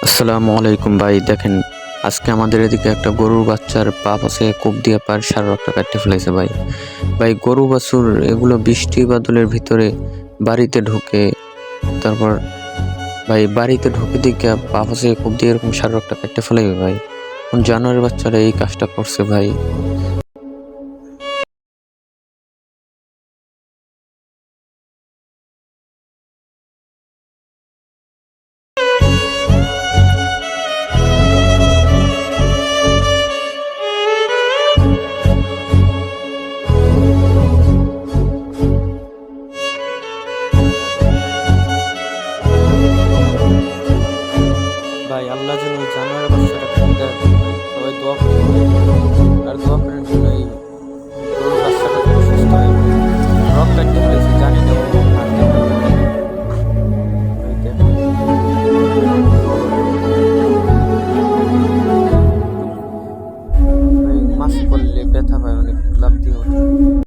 আসসালামু আলাইকুম ভাই। দেখেন, আজকে আমাদের এদিকে একটা গরুর বাচ্চার পা পাশে কোপ দিয়ে পায়ের সারা রক্ত কাটতে ফেলেছে ভাই। ভাই, গরু বাছুর এগুলো বৃষ্টি বাদলের ভিতরে বাড়িতে ঢুকে, তারপর ভাই বাড়িতে ঢুকে দিকে পা পাশে কোপ দিয়ে এরকম সারা রক্ত কাটতে ফেলাইবে ভাই। কোন জানোয়ারের বাচ্চারা এই কাজটা করছে ভাই? ভাই, আল্লাহ যেন ওই জানোয়ারের বাচ্চাটা দেয় ভাই। সবাই দোয়া করেন ভাই। আর দোয়া করেন যেন এই গরুর বাচ্চাটা যেন সুস্থ হয় ভাই। রক কাটতে ফেলেছে, জানি না ও হাঁটতে পারবে না। ভাই দেখেন, ভাই মাছ পড়লে ব্যথা পায় অনেক, লাফ দিয়ে ওঠে।